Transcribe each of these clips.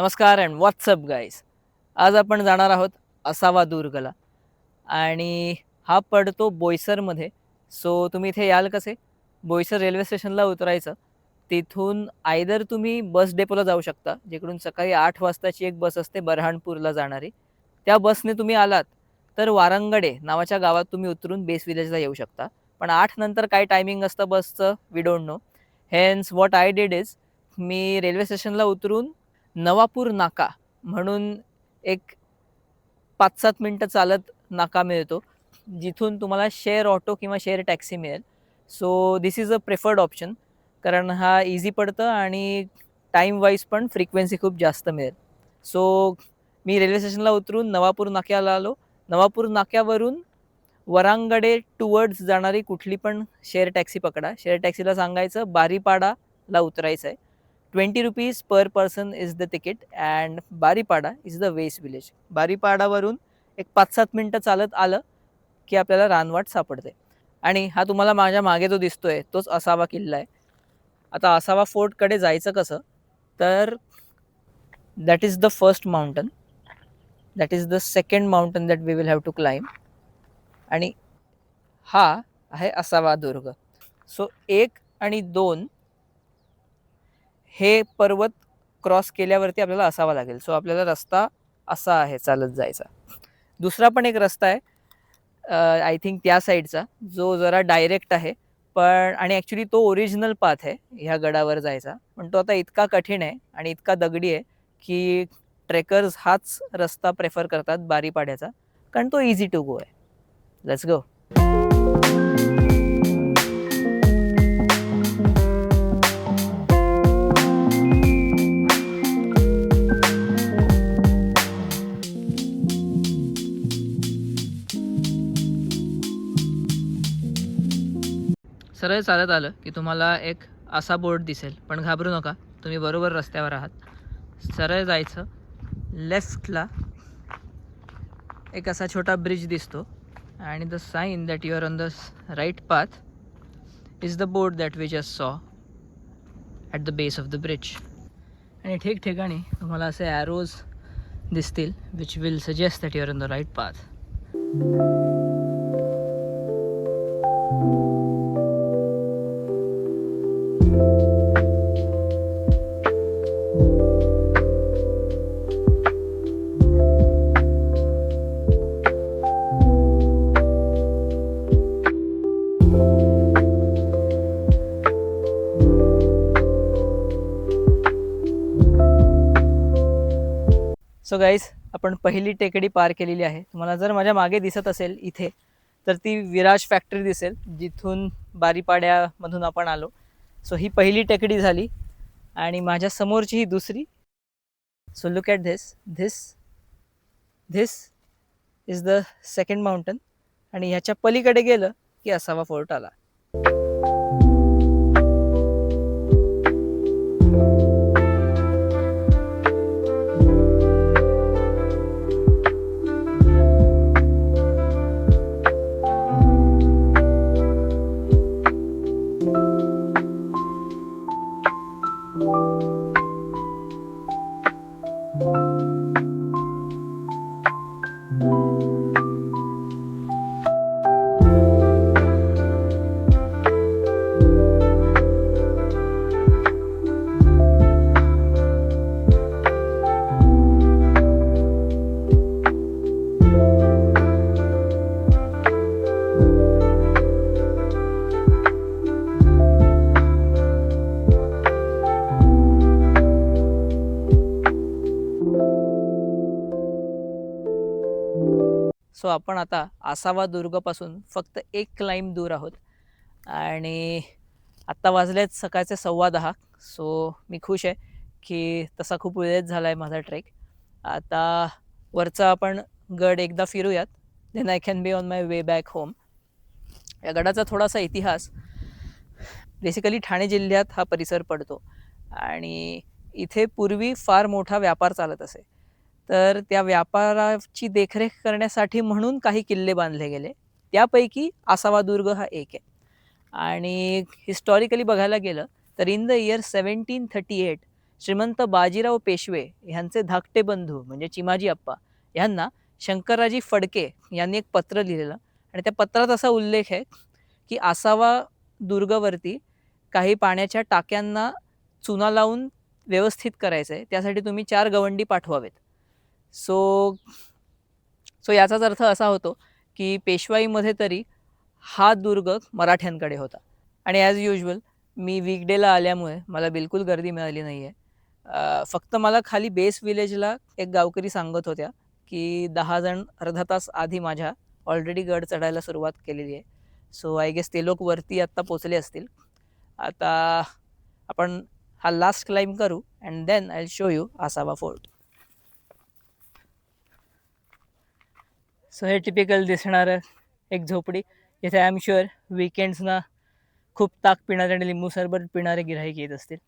नमस्कार and WhatsApp guys. आज आपण जाणार आहोत असावा दुर्गला आणि हा पडतो बोईसरमध्ये. सो तुम्ही इथे याल कसे? बोईसर रेल्वे स्टेशनला उतरायचं. तिथून आयदर तुम्ही बस डेपोला जाऊ शकता, जिकडून सकाळी 8 वाजताची एक बस असते बऱ्हाणपूरला जाणारी. त्या बसने तुम्ही आलात तर वारंगडे नावाच्या गावात तुम्ही उतरून बेस विलेजला येऊ शकता. पण 8 नंतर काय टायमिंग असतं बसचं we don't know. Hence what I did is मी रेल्वे स्टेशनला उतरून नवापूर नाका म्हणून एक 5-7 मिनिटं चालत नाका मिळतो, जिथून तुम्हाला शेअर ऑटो किंवा शेअर टॅक्सी मिळेल. So this is a preferred option कारण हा ईझी पडतं आणि टाईम वाईज पण फ्रिक्वेन्सी खूप जास्त मिळेल. सो मी रेल्वे स्टेशनला उतरून नवापूर नाक्याला आलो. नवापूर नाक्यावरून वरांगडे टुवर्ड्स जाणारी कुठली पण शेअर टॅक्सी पकडा. शेअर टॅक्सीला सांगायचं बारीपाडाला उतरायचं आहे. ₹20 per person is the ticket and Baripada is the west village. बारीपाडावरून एक 5-7 मिनिटं चालत आलं की आपल्याला रानवाट सापडते. आणि हा तुम्हाला माझ्या मागे जो दिसतोय तोच असावा किल्ला आहे. आता असावा फोर्टकडे जायचं कसं? तर that is the first mountain. That is the second mountain that we will have to climb. आणि हा आहे असावा दुर्ग. सो 1 आणि 2 हे पर्वत क्रॉस केल्यावरती आपल्याला असावा लागेल. सो आपल्याला रस्ता असा आहे चालत जायचा. दुसरा पण एक रस्ता आहे आय थिंक त्या साईडचा, जो जरा डायरेक्ट आहे. पण आणि ॲक्च्युली तो ओरिजिनल पाथ आहे ह्या गडावर जायचा. पण तो आता इतका कठीण आहे आणि इतका दगडी आहे, की ट्रेकर्स हाच रस्ता प्रेफर करतात बारीपाड्याचा, कारण तो ईझी टू गो आहे. Let's go. सरळ चालत आलं की तुम्हाला एक असा बोर्ड दिसेल, पण घाबरू नका, तुम्ही बरोबर रस्त्यावर आहात. सरळ जायचं, लेफ्टला एक असा छोटा ब्रिज दिसतो आणि the sign that you are on the right path is the board that we just saw at the base of the bridge. आणि ठिकठिकाणी तुम्हाला असे ॲरोज दिसतील which will suggest that you are on the right path. So guys, आपण पहिली टेकडी पार केलेली आहे. तुम्हाला जर माझ्या मागे दिसत असेल इथे, तर ती विराज फॅक्टरी दिसेल, जिथून बारीपाड्यामधून आपण आलो. सो ही पहिली टेकडी झाली आणि माझ्या समोरची ही दुसरी. So look at this is the second mountain. आणि ह्याच्या पलीकडे गेलं की असावा फोर्ट आला. सो आपण आता आसावा दुर्गपासून फक्त एक क्लाइंब दूर आहोत आणि आत्ता वाजलेत सकाळचे 10:15. सो मी खुश आहे की तसा खूप वेळच झाला आहे माझा ट्रेक. आता वरचा आपण गड एकदा फिरूयात, then I can be on my way back home. या गडाचा थोडासा इतिहास. बेसिकली ठाणे जिल्ह्यात हा परिसर पडतो आणि इथे पूर्वी फार मोठा व्यापार चालत असे. तर त्या व्यापाराची देखरेख करण्यासाठी म्हणून काही किल्ले बांधले गेले. त्यापैकी आसावा दुर्ग हा एक आहे. आणि हिस्टॉरिकली बघायला गेलं तर इन द इयर 1738 श्रीमंत बाजीराव पेशवे ह्यांचे धाकटे बंधू म्हणजे चिमाजी आप्पा ह्यांना शंकरराजी फडके यांनी एक पत्र लिहिलेलं आणि त्या पत्रात असा उल्लेख आहे की आसावा दुर्गवरती काही पाण्याच्या टाक्यांना चुना लावून व्यवस्थित करायचं आहे, त्यासाठी तुम्ही 4 गवंडी पाठवावेत. सो सो याचाच अर्थ असा होतो की पेशवाईमध्ये तरी हा दुर्ग मराठ्यांकडे होता. आणि ॲज युजुअल मी वीकडेला आल्यामुळे मला बिलकुल गर्दी मिळाली नाही आहे. फक्त मला खाली बेस विलेजला एक गावकरी सांगत होत्या की 10 जण अर्धा तास आधी माझ्या ऑलरेडी गड चढायला सुरुवात केलेली आहे. सो आय गेस ते लोक वरती आत्ता पोचले असतील. आता आपण हा लास्ट क्लाइंब करू and then I will show you Asava fort. So हे टिपिकल दिसणारं एक झोपडी, इथे आय एम शुअर वीकेंड्सना खूप ताक पिणारे आणि लिंबू सरबत पिणारे गिऱ्हाईक येत असतील.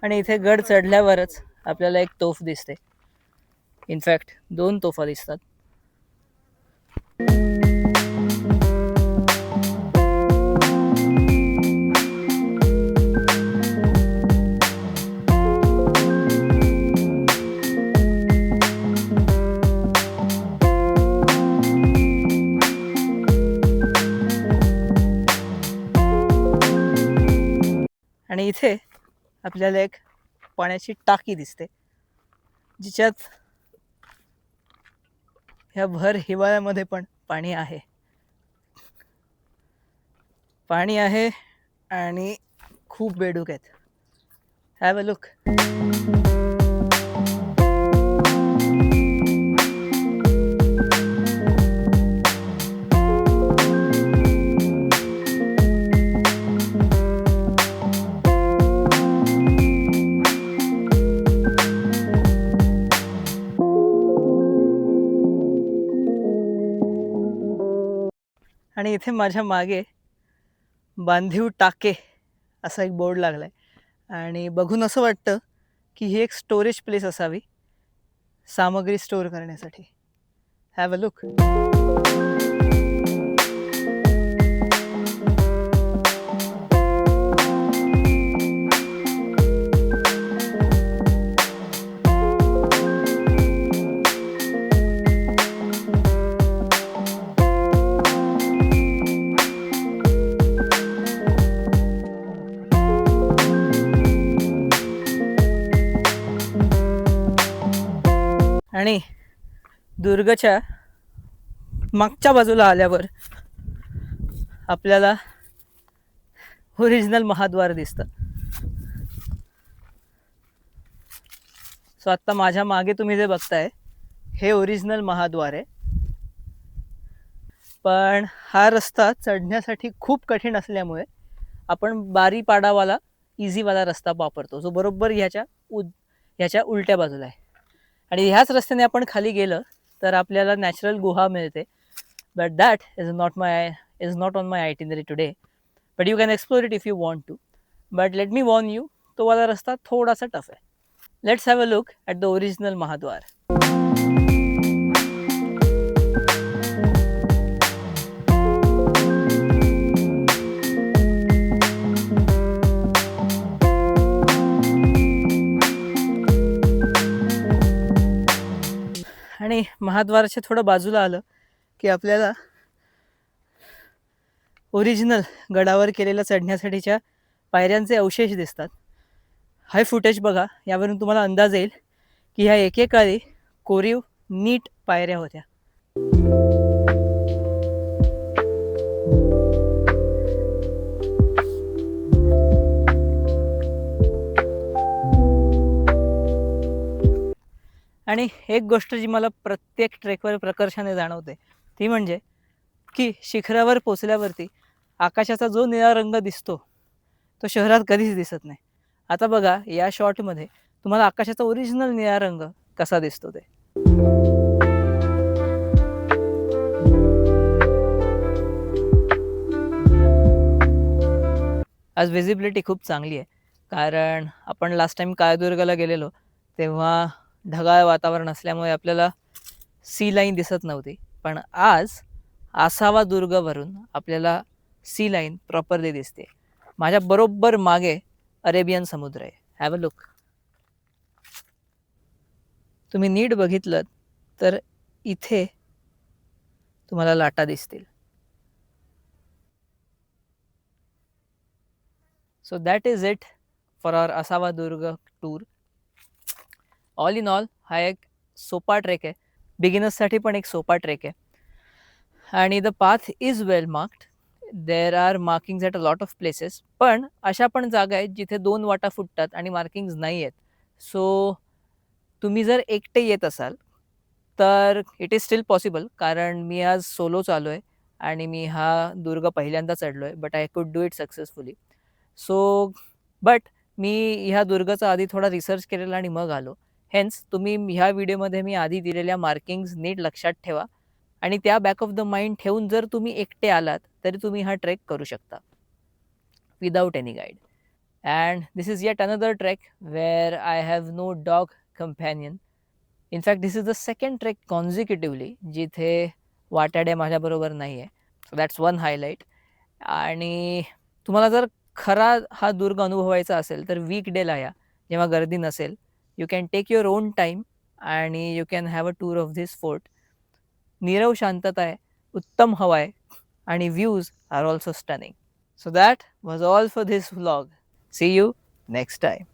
आणि इथे गड चढल्यावरच आपल्याला एक तोफ दिसते. इनफॅक्ट 2 तोफा दिसतात. आणि इथे आपल्याला एक पाण्याची टाकी दिसते, जिच्यात ह्या भर हिवाळ्यामध्ये पण पाणी आहे. पाणी आहे आणि खूप बेडूक आहेत. Have a look. आणि इथे माझ्या मागे बांधीव टाके असा एक बोर्ड लागलाय आणि बघून असं वाटतं की ही एक स्टोरेज प्लेस असावी सामग्री स्टोअर करण्यासाठी. Have a look. आणि दुर्गच्या मागच्या बाजूला आल्यावर आपल्याला ओरिजिनल महाद्वार दिसतं. सो आत्ता माझ्या मागे तुम्ही जे बघताय हे ओरिजिनल महाद्वार आहे. पण हा रस्ता चढण्यासाठी खूप कठीण असल्यामुळे आपण बारीपाडावाला इझीवाला रस्ता वापरतो, जो बरोबर ह्याच्या उलट्या बाजूला आहे. आणि ह्याच रस्त्याने आपण खाली गेलं तर आपल्याला नॅचरल गुहा मिळते. But that is not on my itinerary today, but you can explore it if you want to. But let me warn you, तो वाला रस्ता थोडासा टफ आहे. Let's have a look at the original महाद्वार. आणि महाद्वाराच्या थोडं बाजूला आलं की आपल्याला ओरिजिनल गडावर केलेल्या चढण्यासाठीच्या पायऱ्यांचे अवशेष दिसतात. हाय फुटेज बघा, यावरून तुम्हाला अंदाज येईल की ह्या एकेकाळी कोरीव नीट पायऱ्या होत्या. आणि एक गोष्ट जी मला प्रत्येक ट्रेकवर प्रकर्षाने जाणवते ती म्हणजे की शिखरावर पोचल्यावरती आकाशाचा जो निळा रंग दिसतो तो शहरात कधीच दिसत नाही. आता बघा या शॉटमध्ये तुम्हाला आकाशाचा ओरिजिनल निळा रंग कसा दिसतो ते. आज विजिबिलिटी खूप चांगली आहे, कारण आपण लास्ट टाइम काळदुर्गला गेलेलो तेव्हा ढगाळ वातावरण असल्यामुळे आपल्याला सी लाईन दिसत नव्हती. पण आज आसावा दुर्गवरून आपल्याला सी लाईन प्रॉपरली दिसते. माझ्या बरोबर मागे अरेबियन समुद्र आहे. Have a look. तुम्ही नीट बघितलं तर इथे तुम्हाला लाटा दिसतील. So that is it for our Asava दुर्ग टूर. ऑल इन ऑल हा एक सोपा ट्रेक आहे. बिगिनर्ससाठी पण एक सोपा ट्रेक आहे. आणि the path is well marked. There are markings at a lot of places. पण अशा पण जागा आहेत जिथे 2 वाटा फुटतात आणि मार्किंग्स नाही आहेत. सो तुम्ही जर एकटे येत असाल तर इट इज स्टिल पॉसिबल, कारण मी आज सोलो चालू आहे आणि मी हा दुर्ग पहिल्यांदा चढलो आहे. But I could do it successfully. So but मी ह्या दुर्गाचा आधी थोडा रिसर्च केलेला आणि मग आलो. हेन्स तुम्ही ह्या व्हिडिओमध्ये मी आधी दिलेल्या मार्किंग्स नीट लक्षात ठेवा आणि त्या बॅक ऑफ द माइंड ठेवून जर तुम्ही एकटे आलात तरी तुम्ही हा ट्रेक करू शकता without any guide. And this is yet another trek where I have no dog companion. In fact, this is the second trek consecutively जिथे वाटाड्या माझ्याबरोबर नाही आहे. So that's one highlight. आणि तुम्हाला जर खरा हा दुर्ग अनुभवायचा असेल तर वीकडेला या, जेव्हा गर्दी नसेल. You can take your own time आणि you can have a tour of this fort. नीरव शांतता आहे, उत्तम हवा आहे आणि views are also stunning. So that was all for this vlog. See you next time.